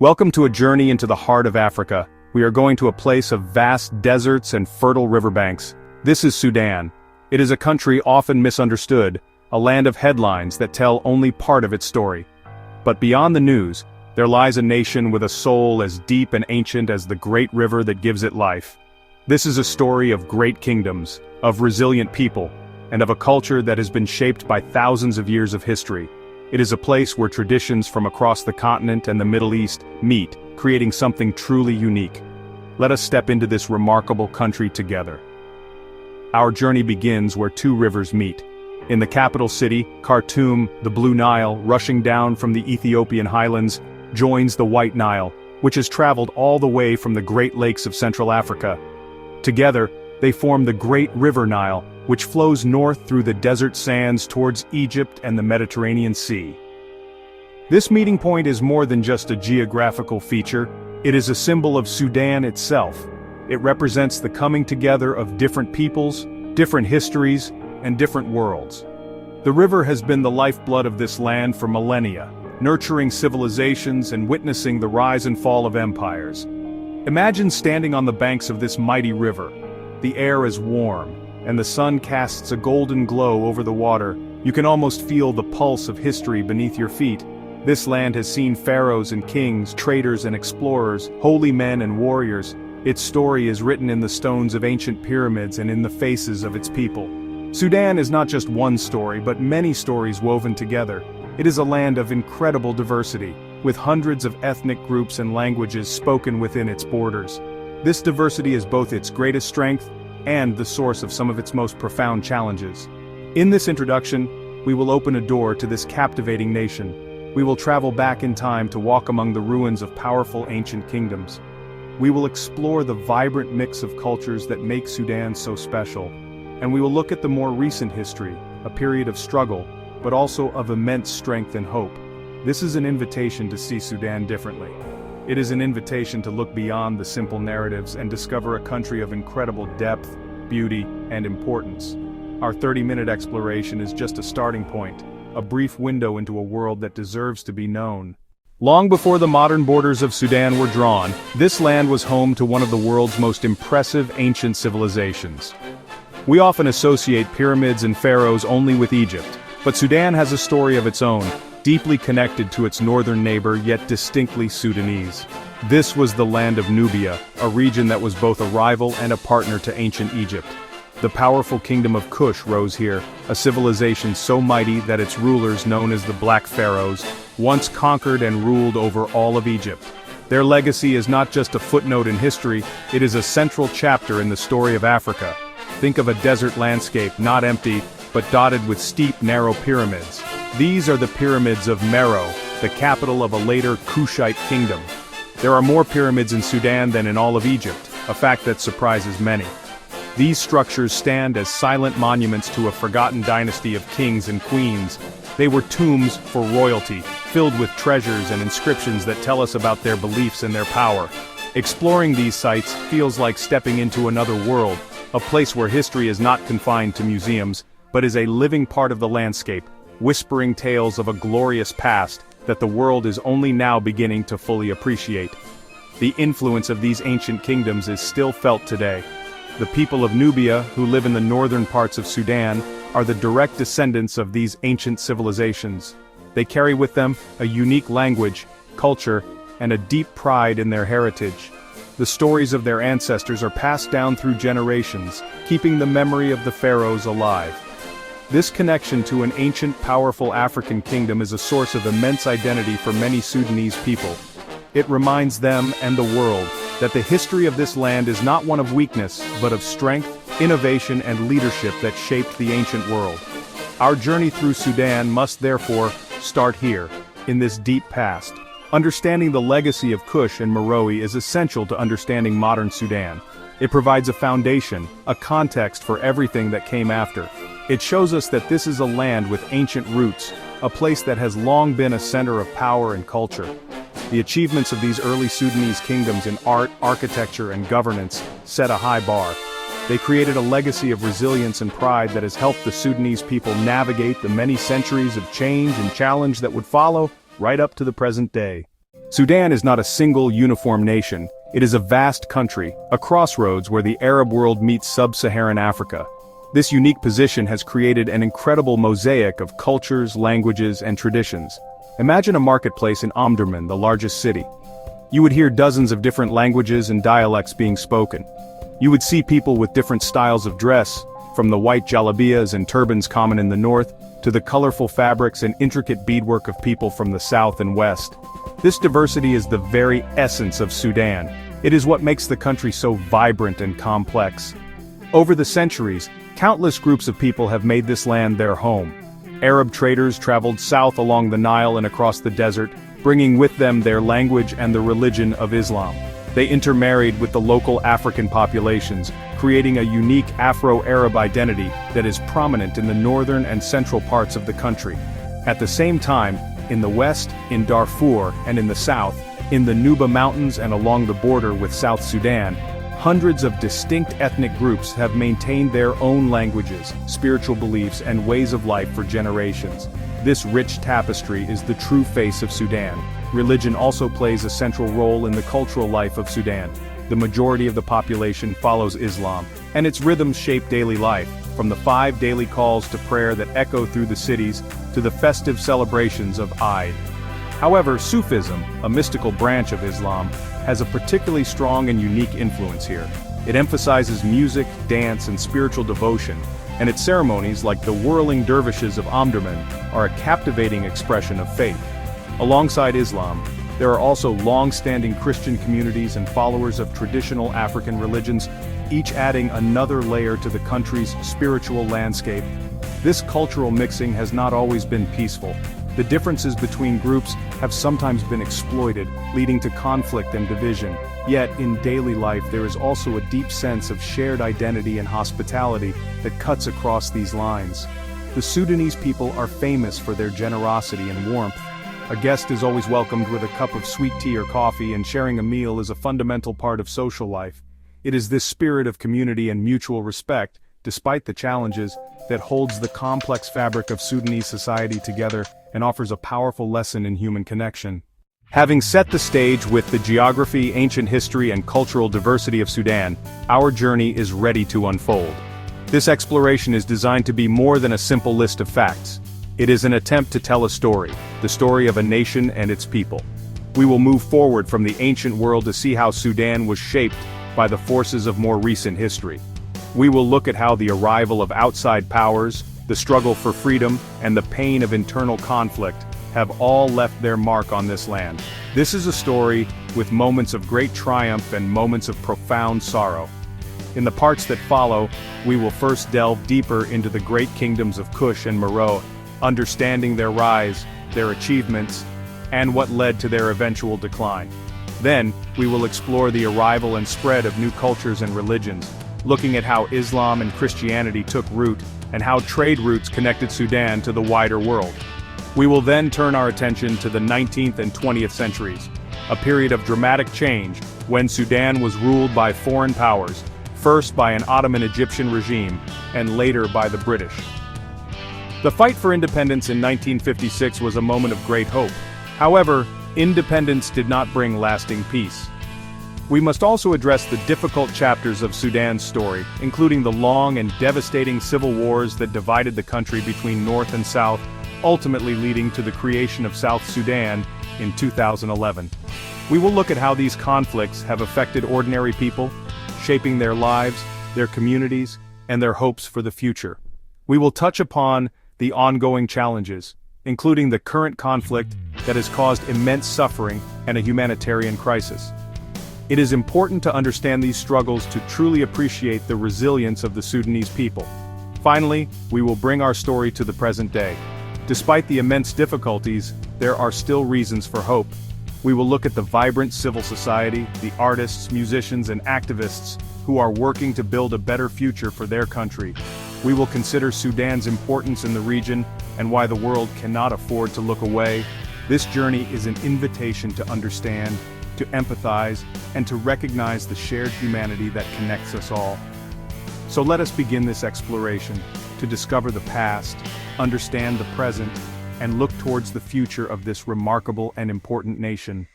Welcome to a journey into the heart of Africa. We are going to a place of vast deserts and fertile riverbanks. This is Sudan. It is a country often misunderstood, a land of headlines that tell only part of its story. But beyond the news, there lies a nation with a soul as deep and ancient as the great river that gives it life. This is a story of great kingdoms, of resilient people, and of a culture that has been shaped by thousands of years of history. It is a place where traditions from across the continent and the Middle East meet, creating something truly unique. Let us step into this remarkable country together. Our journey begins where two rivers meet. In the capital city, Khartoum, the Blue Nile, rushing down from the Ethiopian highlands, joins the White Nile, which has traveled all the way from the Great Lakes of Central Africa. Together, they form the Great River Nile, which flows north through the desert sands towards Egypt and the Mediterranean Sea. This meeting point is more than just a geographical feature, it is a symbol of Sudan itself. It represents the coming together of different peoples, different histories, and different worlds. The river has been the lifeblood of this land for millennia, nurturing civilizations and witnessing the rise and fall of empires. Imagine standing on the banks of this mighty river. The air is warm, and the sun casts a golden glow over the water. You can almost feel the pulse of history beneath your feet. This land has seen pharaohs and kings, traders and explorers, holy men and warriors. Its story is written in the stones of ancient pyramids and in the faces of its people. Sudan is not just one story, but many stories woven together. It is a land of incredible diversity, with hundreds of ethnic groups and languages spoken within its borders. This diversity is both its greatest strength and the source of some of its most profound challenges. In this introduction, we will open a door to this captivating nation. We will travel back in time to walk among the ruins of powerful ancient kingdoms. We will explore the vibrant mix of cultures that make Sudan so special. And we will look at the more recent history, a period of struggle, but also of immense strength and hope. This is an invitation to see Sudan differently. It is an invitation to look beyond the simple narratives and discover a country of incredible depth, beauty, and importance. Our 30-minute exploration is just a starting point, a brief window into a world that deserves to be known. Long before the modern borders of Sudan were drawn, this land was home to one of the world's most impressive ancient civilizations. We often associate pyramids and pharaohs only with Egypt, but Sudan has a story of its own, deeply connected to its northern neighbor yet distinctly Sudanese. This was the land of Nubia, a region that was both a rival and a partner to ancient Egypt. The powerful kingdom of Kush rose here, a civilization so mighty that its rulers, known as the Black Pharaohs, once conquered and ruled over all of Egypt. Their legacy is not just a footnote in history, it is a central chapter in the story of Africa. Think of a desert landscape, not empty, but dotted with steep, narrow pyramids. These are the pyramids of Meroe, the capital of a later Kushite kingdom. There are more pyramids in Sudan than in all of Egypt, a fact that surprises many. These structures stand as silent monuments to a forgotten dynasty of kings and queens. They were tombs for royalty, filled with treasures and inscriptions that tell us about their beliefs and their power. Exploring these sites feels like stepping into another world, a place where history is not confined to museums, but is a living part of the landscape, whispering tales of a glorious past that the world is only now beginning to fully appreciate. The influence of these ancient kingdoms is still felt today. The people of Nubia, who live in the northern parts of Sudan, are the direct descendants of these ancient civilizations. They carry with them a unique language, culture, and a deep pride in their heritage. The stories of their ancestors are passed down through generations, keeping the memory of the pharaohs alive. This connection to an ancient, powerful African kingdom is a source of immense identity for many Sudanese people. It reminds them and the world that the history of this land is not one of weakness, but of strength, innovation, and leadership that shaped the ancient world. Our journey through Sudan must therefore start here, in this deep past. Understanding the legacy of Kush and Meroe is essential to understanding modern Sudan. It provides a foundation, a context for everything that came after. It shows us that this is a land with ancient roots, a place that has long been a center of power and culture. The achievements of these early Sudanese kingdoms in art, architecture, and governance set a high bar. They created a legacy of resilience and pride that has helped the Sudanese people navigate the many centuries of change and challenge that would follow, right up to the present day. Sudan is not a single uniform nation, it is a vast country, a crossroads where the Arab world meets sub-Saharan Africa. This unique position has created an incredible mosaic of cultures, languages, and traditions. Imagine a marketplace in Omdurman, the largest city. You would hear dozens of different languages and dialects being spoken. You would see people with different styles of dress, from the white jalabiyas and turbans common in the north, to the colorful fabrics and intricate beadwork of people from the south and west. This diversity is the very essence of Sudan. It is what makes the country so vibrant and complex. Over the centuries, countless groups of people have made this land their home. Arab traders traveled south along the Nile and across the desert, bringing with them their language and the religion of Islam. They intermarried with the local African populations, creating a unique Afro-Arab identity that is prominent in the northern and central parts of the country. At the same time, in the west, in Darfur, and in the south, in the Nuba Mountains and along the border with South Sudan, hundreds of distinct ethnic groups have maintained their own languages, spiritual beliefs, and ways of life for generations. This rich tapestry is the true face of Sudan. Religion also plays a central role in the cultural life of Sudan. The majority of the population follows Islam, and its rhythms shape daily life, from the 5 daily calls to prayer that echo through the cities, to the festive celebrations of Eid. However, Sufism, a mystical branch of Islam, has a particularly strong and unique influence here. It emphasizes music, dance, and spiritual devotion, and its ceremonies, like the whirling dervishes of Omdurman, are a captivating expression of faith. Alongside Islam, there are also long-standing Christian communities and followers of traditional African religions, each adding another layer to the country's spiritual landscape. This cultural mixing has not always been peaceful. The differences between groups have sometimes been exploited, leading to conflict and division. Yet, in daily life there is also a deep sense of shared identity and hospitality that cuts across these lines. The Sudanese people are famous for their generosity and warmth. A guest is always welcomed with a cup of sweet tea or coffee, and sharing a meal is a fundamental part of social life. It is this spirit of community and mutual respect, despite the challenges, that holds the complex fabric of Sudanese society together and offers a powerful lesson in human connection. Having set the stage with the geography, ancient history, and cultural diversity of Sudan, our journey is ready to unfold. This exploration is designed to be more than a simple list of facts. It is an attempt to tell a story, the story of a nation and its people. We will move forward from the ancient world to see how Sudan was shaped by the forces of more recent history. We will look at how the arrival of outside powers, the struggle for freedom, and the pain of internal conflict have all left their mark on this land. This is a story with moments of great triumph and moments of profound sorrow. In the parts that follow, we will first delve deeper into the great kingdoms of Kush and Meroe, understanding their rise, their achievements, and what led to their eventual decline. Then, we will explore the arrival and spread of new cultures and religions, looking at how Islam and Christianity took root, and how trade routes connected Sudan to the wider world. We will then turn our attention to the 19th and 20th centuries, a period of dramatic change when Sudan was ruled by foreign powers, first by an Ottoman Egyptian regime, and later by the British. The fight for independence in 1956 was a moment of great hope. However, independence did not bring lasting peace. We must also address the difficult chapters of Sudan's story, including the long and devastating civil wars that divided the country between North and South, ultimately leading to the creation of South Sudan in 2011. We will look at how these conflicts have affected ordinary people, shaping their lives, their communities, and their hopes for the future. We will touch upon the ongoing challenges, including the current conflict that has caused immense suffering and a humanitarian crisis. It is important to understand these struggles to truly appreciate the resilience of the Sudanese people. Finally, we will bring our story to the present day. Despite the immense difficulties, there are still reasons for hope. We will look at the vibrant civil society, the artists, musicians, and activists who are working to build a better future for their country. We will consider Sudan's importance in the region and why the world cannot afford to look away. This journey is an invitation to understand, to empathize, and to recognize the shared humanity that connects us all. So let us begin this exploration, to discover the past, understand the present, and look towards the future of this remarkable and important nation.